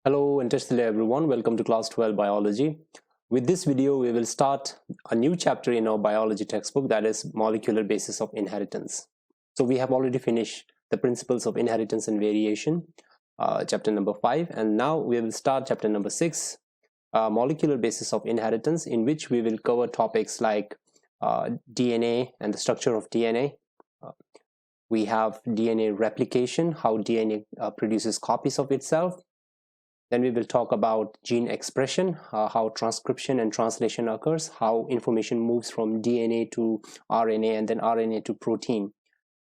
Hello interstellar everyone, welcome to class 12 biology. With this video we will start a new chapter in our biology textbook, that is molecular basis of inheritance. So we have already finished the principles of inheritance and variation, chapter number 5, and now we will start chapter number 6, molecular basis of inheritance, in which we will cover topics like DNA and the structure of DNA. We have DNA replication, how DNA produces copies of itself. Then we will talk about gene expression, how transcription and translation occurs, how information moves from DNA to RNA and then RNA to protein.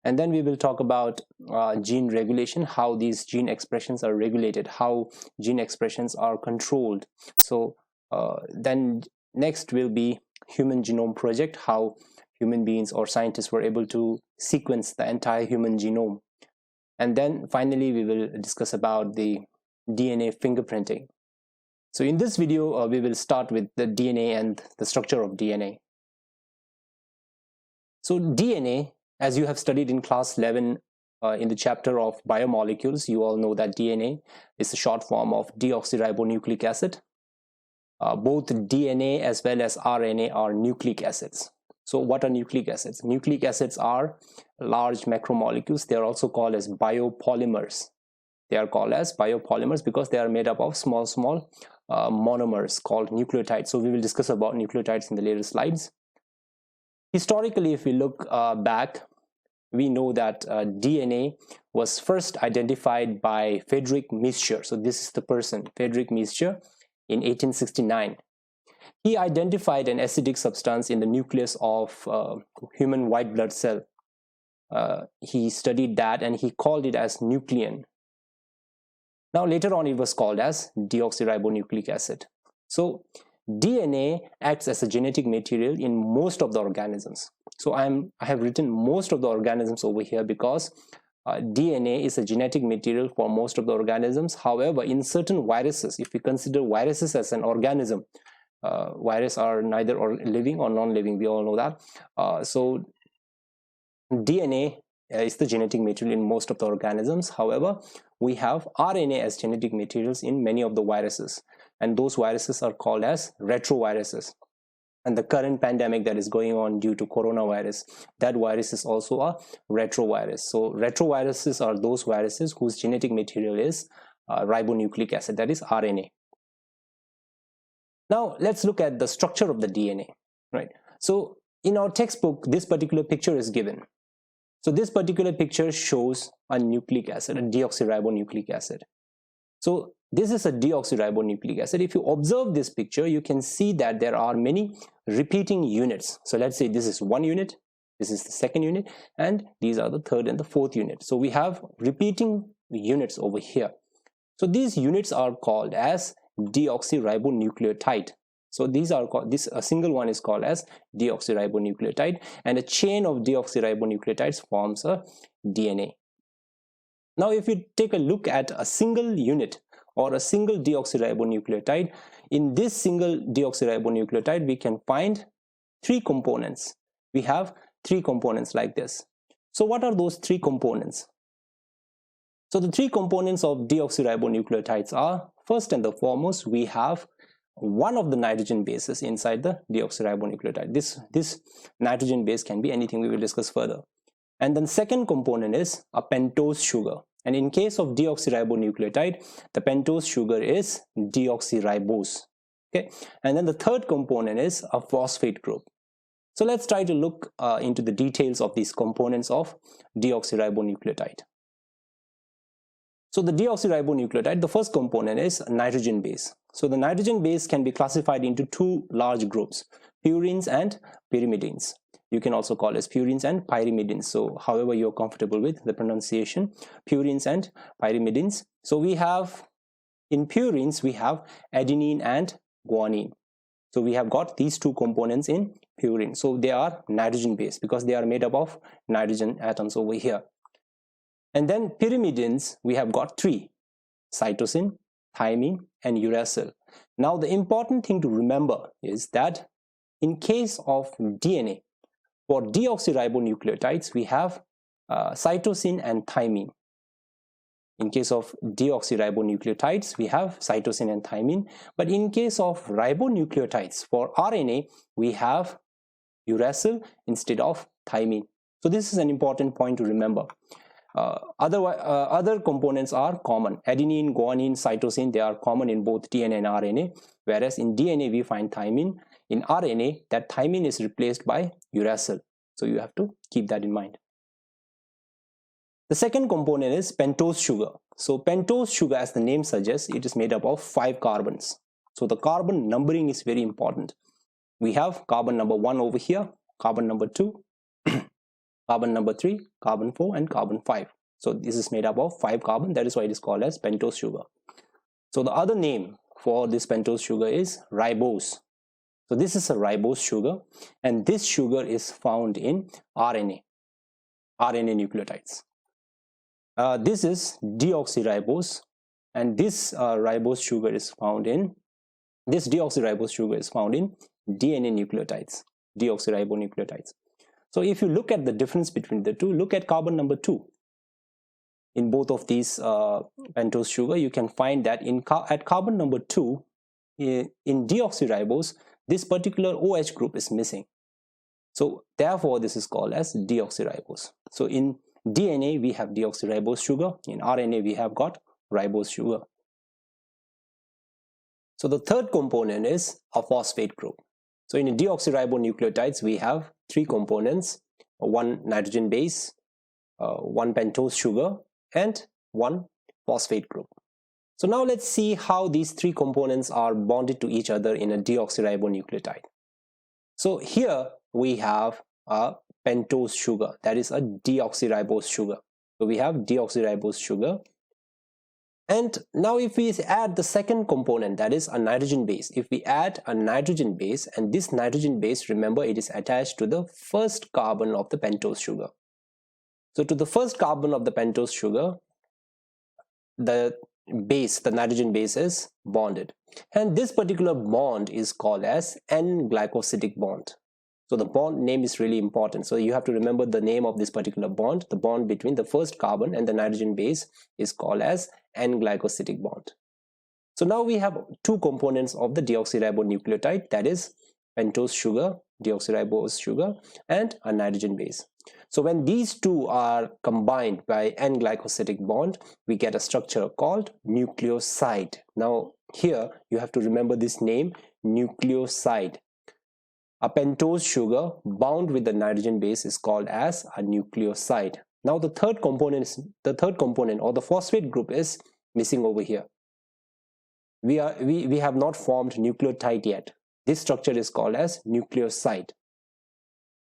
And then we will talk about gene regulation, how these gene expressions are regulated, how gene expressions are controlled. So then next will be human genome project, how human beings or scientists were able to sequence the entire human genome. And then finally we will discuss about the DNA fingerprinting. So in this video we will start with the DNA and the structure of DNA. So DNA, as you have studied in class 11 in the chapter of biomolecules, you all know that DNA is a short form of deoxyribonucleic acid. Both DNA as well as RNA are nucleic acids. So what are nucleic acids? Nucleic acids are large macromolecules. They are also called as biopolymers. They are called as biopolymers because they are made up of small monomers called nucleotides. So we will discuss about nucleotides in the later slides. Historically, if we look back, we know that DNA was first identified by Friedrich Miescher. So this is the person, Friedrich Miescher, in 1869. He identified an acidic substance in the nucleus of human white blood cell. He studied that and he called it as nuclein. Now later on it was called as deoxyribonucleic acid. So DNA acts as a genetic material in most of the organisms. So I have written most of the organisms over here because DNA is a genetic material for most of the organisms. However, in certain viruses, if we consider viruses as an organism, viruses are neither living or non-living, we all know that. So DNA is the genetic material in most of the organisms. However, we have RNA as genetic materials in many of the viruses, and those viruses are called as retroviruses. And the current pandemic that is going on due to coronavirus, that virus is also a retrovirus. So retroviruses are those viruses whose genetic material is ribonucleic acid, that is RNA. Now let's look at the structure of the DNA, right? So in our textbook, this particular picture is given. So this particular picture shows a nucleic acid, a deoxyribonucleic acid. So this is a deoxyribonucleic acid. If you observe this picture, you can see that there are many repeating units. So let's say this is one unit, this is the second unit, and these are the third and the fourth unit. So we have repeating units over here. So these units are called as deoxyribonucleotide. So these are called, a single one is called as deoxyribonucleotide, and a chain of deoxyribonucleotides forms a DNA. Now if you take a look at a single unit or a single deoxyribonucleotide, in this single deoxyribonucleotide we can find three components. We have three components like this. So what are those three components? So the three components of deoxyribonucleotides are, first and the foremost, we have one of the nitrogen bases inside the deoxyribonucleotide. This nitrogen base can be anything, we will discuss further. And then second component is a pentose sugar. And in case of deoxyribonucleotide, the pentose sugar is deoxyribose. Okay. And then the third component is a phosphate group. So let's try to look into the details of these components of deoxyribonucleotide. So the deoxyribonucleotide, the first component is a nitrogen base. So the nitrogen base can be classified into two large groups, purines and pyrimidines. You can also call as purines and pyrimidines. So however you're comfortable with the pronunciation, purines and pyrimidines. So we have, in purines, we have adenine and guanine. So we have got these two components in purine. So they are nitrogen based because they are made up of nitrogen atoms over here. And then pyrimidines, we have got three: cytosine, thymine, and uracil. Now the important thing to remember is that in case of DNA, for deoxyribonucleotides, we have cytosine and thymine. In case of deoxyribonucleotides, we have cytosine and thymine. But in case of ribonucleotides, for RNA, we have uracil instead of thymine. So this is an important point to remember. Other components are common. Adenine, guanine, cytosine, they are common in both DNA and RNA. Whereas in DNA, we find thymine. In RNA, that thymine is replaced by uracil. So you have to keep that in mind. The second component is pentose sugar. So pentose sugar, as the name suggests, it is made up of 5 carbons. So the carbon numbering is very important. We have carbon number 1 over here, carbon number 2, carbon number 3, carbon 4, and carbon 5. So this is made up of 5 carbon. That is why it is called as pentose sugar. So the other name for this pentose sugar is ribose. So this is a ribose sugar, and this sugar is found in RNA nucleotides. This is deoxyribose, and this ribose sugar is found in deoxyribose sugar is found in DNA nucleotides, deoxyribonucleotides. So if you look at the difference between the two, look at carbon number 2. In both of these pentose sugar, you can find that at carbon number 2, in deoxyribose, this particular OH group is missing. So therefore, this is called as deoxyribose. So in DNA, we have deoxyribose sugar. In RNA, we have got ribose sugar. So the third component is a phosphate group. So in deoxyribonucleotides, we have 3 components: 1 nitrogen base, 1 pentose sugar, and 1 phosphate group. So now let's see how these 3 components are bonded to each other in a deoxyribonucleotide. So here we have a pentose sugar, that is a deoxyribose sugar. So we have deoxyribose sugar. And now if we add the second component, that is a nitrogen base, if we add a nitrogen base, and this nitrogen base, remember, it is attached to the first carbon of the pentose sugar. So to the first carbon of the pentose sugar, the nitrogen base is bonded. And this particular bond is called as N-glycosidic bond. So the bond name is really important. So you have to remember the name of this particular bond. The bond between the first carbon and the nitrogen base is called as N-glycosidic bond. So now we have 2 components of the deoxyribonucleotide, that is pentose sugar, deoxyribose sugar, and a nitrogen base. So when these 2 are combined by N-glycosidic bond, we get a structure called nucleoside. Now here you have to remember this name, nucleoside. A pentose sugar bound with the nitrogen base is called as a nucleoside. Now the third component or the phosphate group is missing over here. We have not formed nucleotide yet. This structure is called as nucleoside.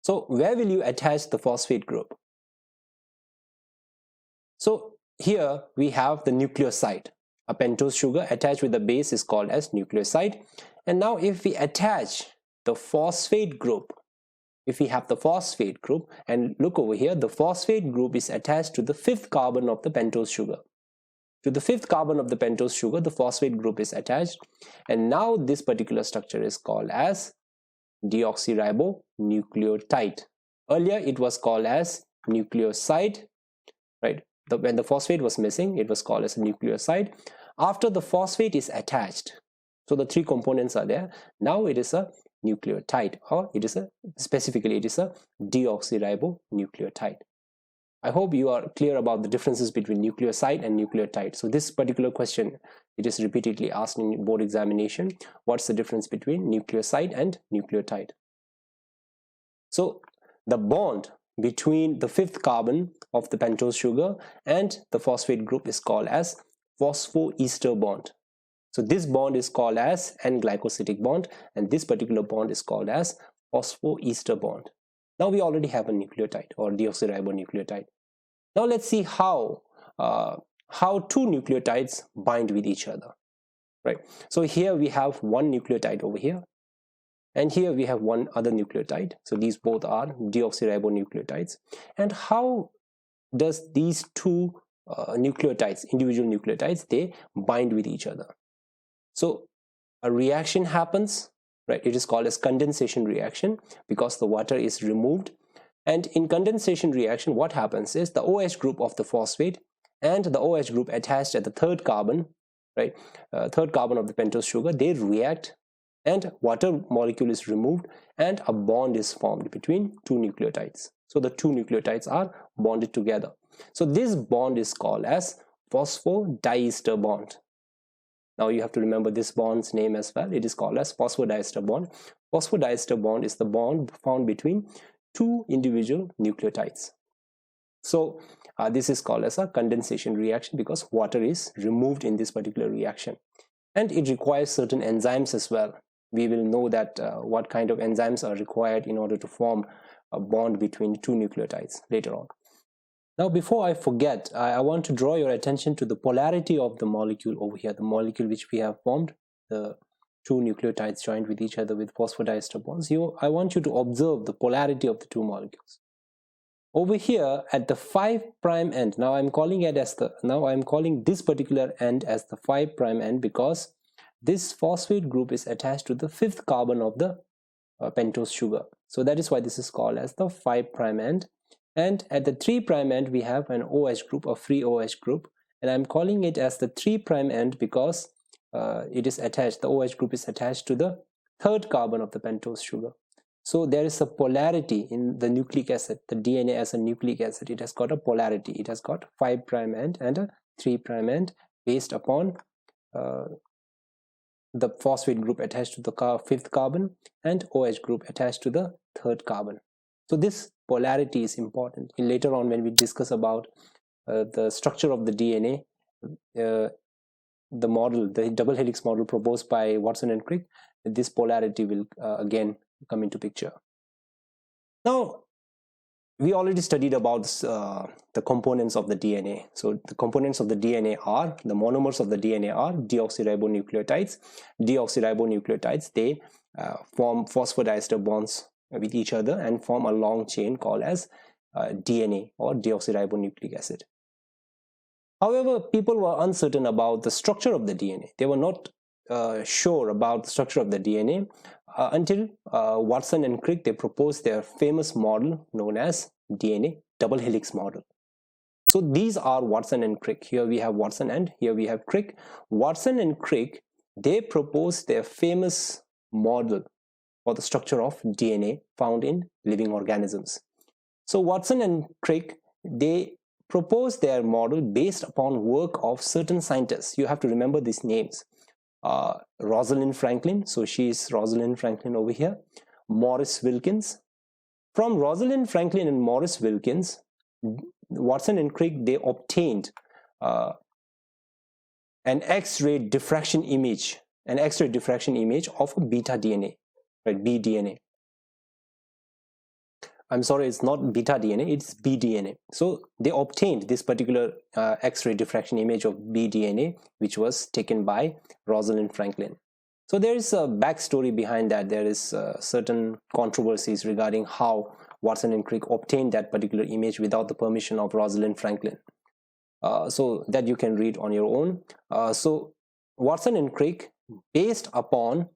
So where will you attach the phosphate group? So here we have the nucleoside. A pentose sugar attached with the base is called as nucleoside. And now if we attach the phosphate group, if we have the phosphate group, and look over here, the phosphate group is attached to the 5th carbon of the pentose sugar. To the 5th carbon of the pentose sugar, the phosphate group is attached, and now this particular structure is called as deoxyribonucleotide. Earlier it was called as nucleoside, right? When the phosphate was missing, it was called as a nucleoside. After the phosphate is attached, so the 3 components are there, now it is a nucleotide, or specifically it is a deoxyribonucleotide. I hope you are clear about the differences between nucleoside and nucleotide. So this particular question, it is repeatedly asked in board examination. What's the difference between nucleoside and nucleotide? So the bond between the 5th carbon of the pentose sugar and the phosphate group is called as phosphoester bond. So this bond is called as N-glycosidic bond, and this particular bond is called as phosphoester bond. Now we already have a nucleotide or deoxyribonucleotide. Now let's see how 2 nucleotides bind with each other, right? So here we have 1 nucleotide over here, and here we have 1 other nucleotide. So these both are deoxyribonucleotides. And how does these 2 nucleotides, individual nucleotides, they bind with each other? So a reaction happens, right? It is called as condensation reaction because the water is removed. And in condensation reaction, what happens is the OH group of the phosphate and the OH group attached at the third carbon, right, third carbon of the pentose sugar, they react and water molecule is removed and a bond is formed between two nucleotides. So the two nucleotides are bonded together. So this bond is called as phosphodiester bond. Now you have to remember this bond's name as well. It is called as phosphodiester bond. Phosphodiester bond is the bond found between two individual nucleotides. So this is called as a condensation reaction because water is removed in this particular reaction, and it requires certain enzymes as well. We will know that what kind of enzymes are required in order to form a bond between two nucleotides later on. Now, before I forget, I want to draw your attention to the polarity of the molecule over here, the molecule which we have formed, the two nucleotides joined with each other with phosphodiester bonds. I want you to observe the polarity of the two molecules. Over here at the 5' end, now I'm calling this particular end as the 5' end because this phosphate group is attached to the 5th carbon of the pentose sugar. So that is why this is called as the 5' end. And at the 3' end, we have an OH group, a free OH group, and I'm calling it as the 3' end because it is attached, the OH group is attached to the 3rd carbon of the pentose sugar. So there is a polarity in the nucleic acid, the DNA as a nucleic acid. It has got a polarity. It has got 5' end and a 3' end based upon the phosphate group attached to the 5th carbon and OH group attached to the 3rd carbon. So this polarity is important. Later on when we discuss about the structure of the DNA, the model, the double helix model proposed by Watson and Crick, this polarity will again come into picture. Now, we already studied about the components of the DNA. So the components of the DNA are, the monomers of the DNA are deoxyribonucleotides. Deoxyribonucleotides, they form phosphodiester bonds with each other and form a long chain called as DNA or deoxyribonucleic acid. However, people were uncertain about the structure of the DNA. They were not sure about the structure of the DNA until Watson and Crick, they proposed their famous model known as DNA double helix model. So these are Watson and Crick. Here we have Watson and here we have Crick. Watson and Crick, they proposed their famous model for the structure of DNA found in living organisms. So Watson and Crick, they proposed their model based upon work of certain scientists. You have to remember these names. Rosalind Franklin, so she is Rosalind Franklin over here. Maurice Wilkins. From Rosalind Franklin and Maurice Wilkins, Watson and Crick, they obtained an X-ray diffraction image of a beta DNA, right? bDNA. I'm sorry, it's not beta DNA, it's bDNA. So they obtained this particular X-ray diffraction image of bDNA, which was taken by Rosalind Franklin. So there is a backstory behind that. There is certain controversies regarding how Watson and Crick obtained that particular image without the permission of Rosalind Franklin. So that you can read on your own. So Watson and Crick, based upon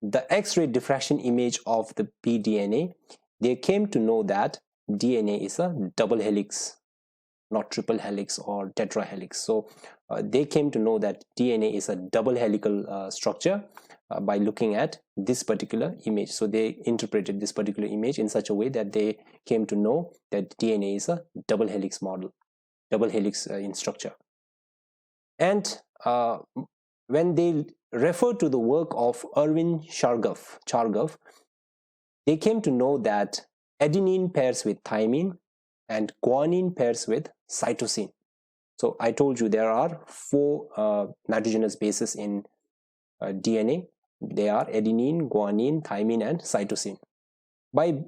the X-ray diffraction image of the bDNA, they came to know that DNA is a double helix, not triple helix or tetrahelix. So they came to know that DNA is a double helical structure by looking at this particular image. So they interpreted this particular image in such a way that they came to know that DNA is a double helix model, double helix in structure. And when they referred to the work of Erwin Chargaff, they came to know that adenine pairs with thymine and guanine pairs with cytosine. So I told you there are 4 nitrogenous bases in DNA. They are adenine, guanine, thymine, and cytosine. By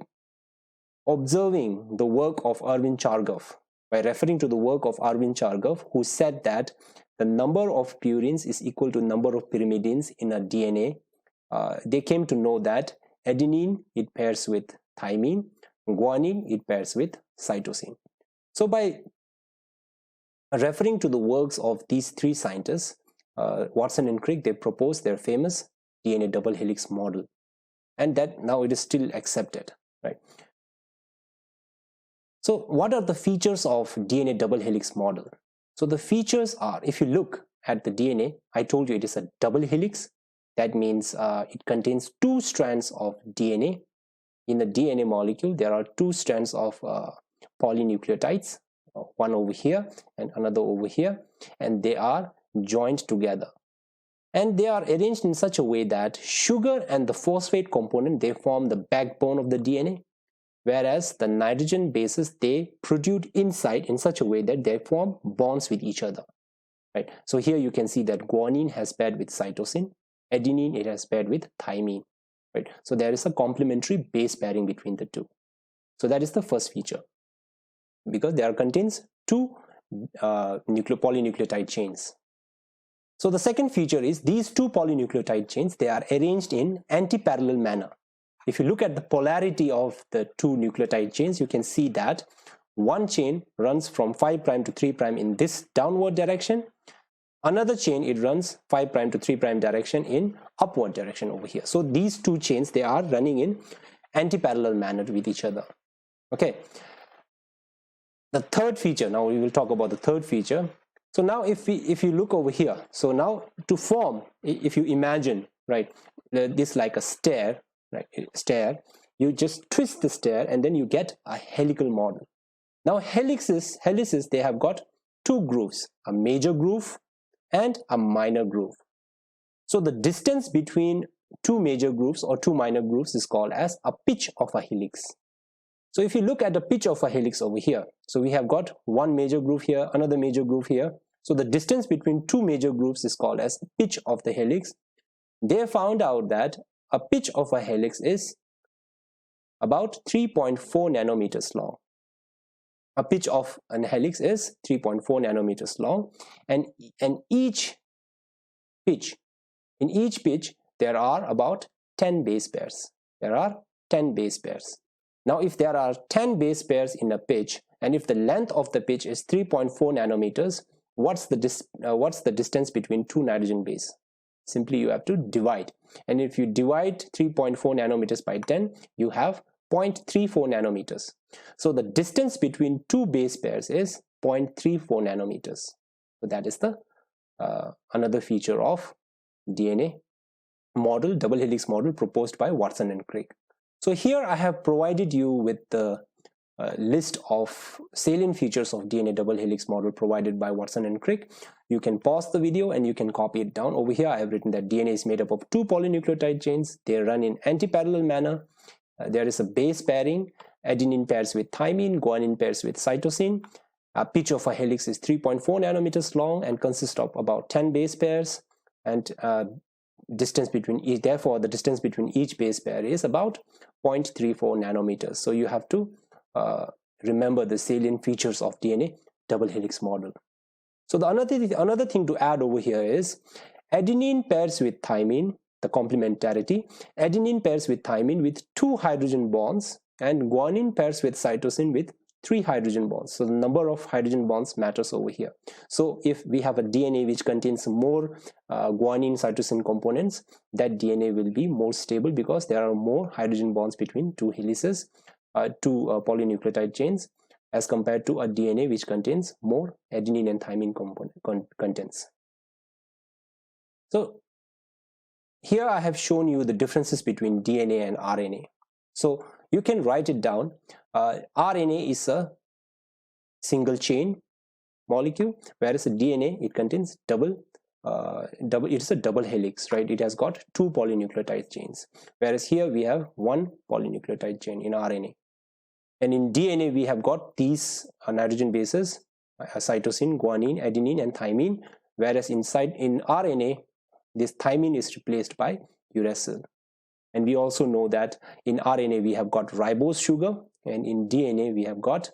observing the work of Erwin Chargaff, by referring to the work of Erwin Chargaff, who said that the number of purines is equal to number of pyrimidines in a DNA, they came to know that adenine, it pairs with thymine, guanine, it pairs with cytosine. So by referring to the works of these 3 scientists, Watson and Crick, they proposed their famous DNA double helix model, and that now it is still accepted, right? So what are the features of DNA double helix model? So the features are, if you look at the DNA, I told you it is a double helix. That means it contains 2 strands of DNA. In the DNA molecule, there are 2 strands of polynucleotides, one over here and another over here, and they are joined together. And they are arranged in such a way that sugar and the phosphate component, they form the backbone of the DNA, whereas the nitrogen bases, they protrude inside in such a way that they form bonds with each other. Right? So here you can see that guanine has paired with cytosine, adenine it has paired with thymine. Right? So there is a complementary base pairing between the two. So that is the first feature, because there contains 2 polynucleotide chains. So the second feature is these 2 polynucleotide chains, they are arranged in anti-parallel manner. If you look at the polarity of the 2 nucleotide chains, you can see that one chain runs from 5' to 3' in this downward direction. Another chain, it runs 5' to 3' direction in upward direction over here. So these 2 chains, they are running in anti-parallel manner with each other. Okay. The third feature, now we will talk about the third feature. So now if you look over here, so now to form, if you imagine, right, this like a stair, right, you just twist the stair and then you get a helical model. Now helices, they have got 2 grooves, a major groove and a minor groove. So the distance between 2 major grooves or 2 minor grooves is called as a pitch of a helix. So if you look at the pitch of a helix over here, so we have got one major groove here, another major groove here. So the distance between 2 major grooves is called as pitch of the helix. They found out that a pitch of a helix is about 3.4 nanometers long. A pitch of an helix is 3.4 nanometers long, and in each pitch there are about 10 base pairs. There are 10 base pairs. Now if there are 10 base pairs in a pitch, and if the length of the pitch is 3.4 nanometers, what's the distance between 2 nitrogen bases? Simply you have to divide, and if you divide 3.4 nanometers by 10, you have 0.34 nanometers. So the distance between 2 base pairs is 0.34 nanometers. So that is the another feature of DNA model, double helix model proposed by Watson and Crick. So here I have provided you with the list of salient features of DNA double helix model provided by Watson and Crick. You can pause the video and you can copy it down. Over here I have written that DNA is made up of 2 polynucleotide chains. They run in anti-parallel manner. There is a base pairing. Adenine pairs with thymine, guanine pairs with cytosine. A pitch of a helix is 3.4 nanometers long and consists of about 10 base pairs, and distance between each, therefore the distance between each base pair is about 0.34 nanometers. So you have to remember the salient features of DNA double helix model. So the another thing to add over here is adenine pairs with thymine, the complementarity. Adenine pairs with thymine with 2 hydrogen bonds, and guanine pairs with cytosine with 3 hydrogen bonds. So the number of hydrogen bonds matters over here. So if we have a DNA which contains more guanine cytosine components, that DNA will be more stable because there are more hydrogen bonds between 2 helices, 2 polynucleotide chains, as compared to a DNA which contains more adenine and thymine contents. So here I have shown you the differences between DNA and RNA. So you can write it down. RNA is a single chain molecule, whereas a DNA, it contains it's a double helix, right? It has got 2 polynucleotide chains, whereas here we have 1 polynucleotide chain in RNA. And in DNA we have got these nitrogen bases, cytosine, guanine, adenine and thymine, whereas in RNA this thymine is replaced by uracil. And we also know that in RNA we have got ribose sugar, and in DNA we have got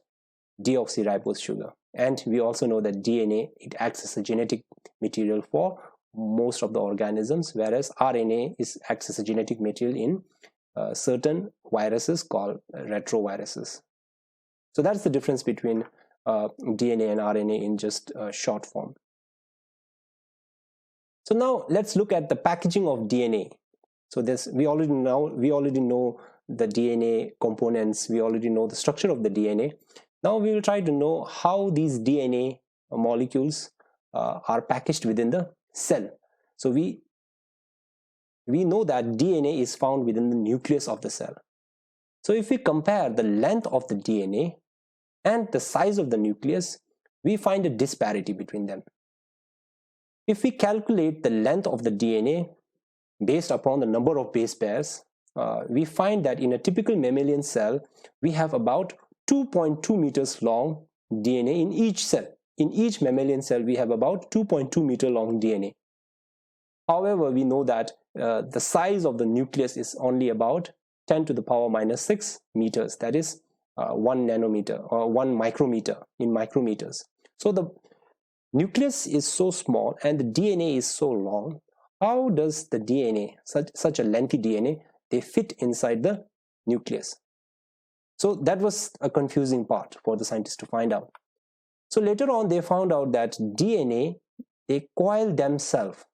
deoxyribose sugar. And we also know that DNA, it acts as a genetic material for most of the organisms, whereas RNA acts as a genetic material in certain viruses called retroviruses. So that's the difference between DNA and RNA in just short form. So now let's look at the packaging of DNA. So we already know the DNA components, we already know the structure of the DNA. Now we will try to know how these DNA molecules are packaged within the cell. So we know that DNA is found within the nucleus of the cell. So if we compare the length of the DNA and the size of the nucleus, we find a disparity between them. If we calculate the length of the DNA based upon the number of base pairs, we find that in a typical mammalian cell, we have about 2.2 meters long DNA in each cell. In each mammalian cell, we have about 2.2 meter long DNA. However, we know that the size of the nucleus is only about 10 to the power minus 6 meters, that is 1 nanometer or 1 micrometer in micrometers. So the nucleus is so small and the DNA is so long. How does the DNA, such a lengthy DNA, they fit inside the nucleus? So that was a confusing part for the scientists to find out. So later on they found out that DNA, they coil themselves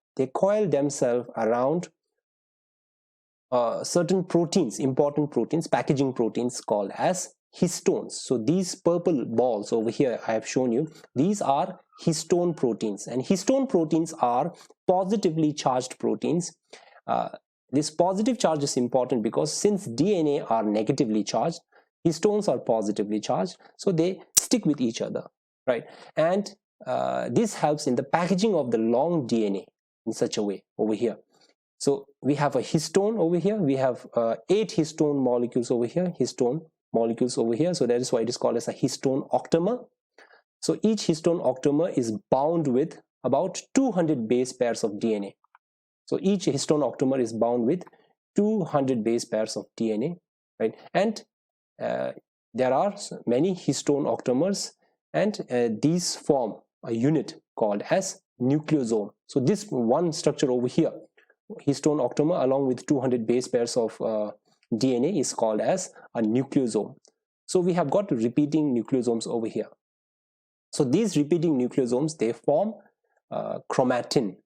around certain proteins, important proteins, packaging proteins called as histones. So these purple balls over here I have shown you, these are histone proteins, and histone proteins are positively charged proteins. This positive charge is important because since DNA are negatively charged, histones are positively charged, so they stick with each other, right? And this helps in the packaging of the long DNA in such a way over here. So we have a histone over here, we have 8 histone molecules over here, so that is why it is called as a histone octamer. So each histone octamer is bound with about 200 base pairs of DNA. So each histone octamer is bound with 200 base pairs of DNA, right? And there are many histone octamers, and these form a unit called as nucleosome. So this one structure over here, histone octamer along with 200 base pairs of DNA, is called as a nucleosome. So we have got repeating nucleosomes over here. So these repeating nucleosomes, they form chromatin.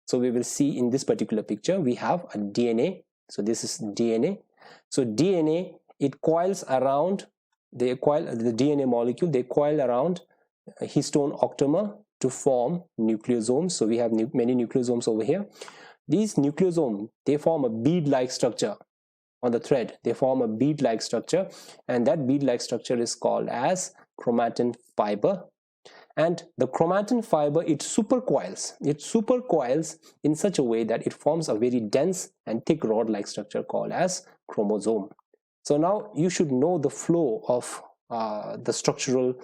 So we will see in this particular picture, we have a DNA. So this is DNA. So DNA, it coils around, the DNA molecule, they coil around a histone octamer to form nucleosomes. So we have many nucleosomes over here. These nucleosomes, they form a bead-like structure on the thread. They form a bead-like structure, and that bead-like structure is called as chromatin fiber. And the chromatin fiber, it supercoils in such a way that it forms a very dense and thick rod-like structure called as chromosome. So now you should know the flow of the structural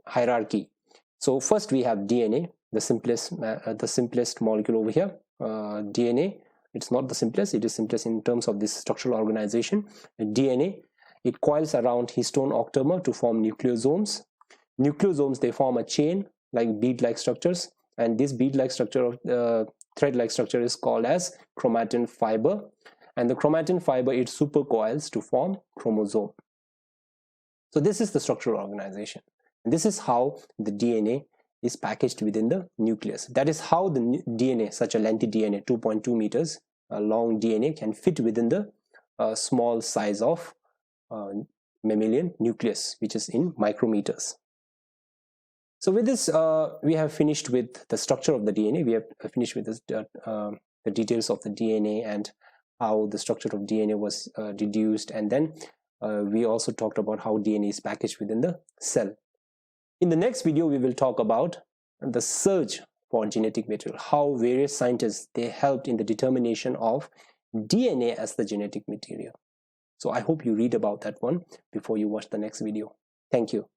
hierarchy. So first we have DNA, the simplest molecule over here. DNA, it's not the simplest, it is simplest in terms of this structural organization. DNA, it coils around histone octamer to form nucleosomes. Nucleosomes, they form a chain like bead-like structures, and this bead-like structure of thread-like structure is called as chromatin fiber, and the chromatin fiber, it supercoils to form chromosome. So this is the structural organization, and this is how the DNA is packaged within the nucleus. That is how the DNA, such a lengthy DNA, 2.2 meters long DNA, can fit within the small size of mammalian nucleus, which is in micrometers. So with this, we have finished with the structure of the DNA. We have finished with this, the details of the DNA and how the structure of DNA was deduced, and then we also talked about how DNA is packaged within the cell. In the next video, we will talk about the search for genetic material, how various scientists, they helped in the determination of DNA as the genetic material. So I hope you read about that one before you watch the next video. Thank you.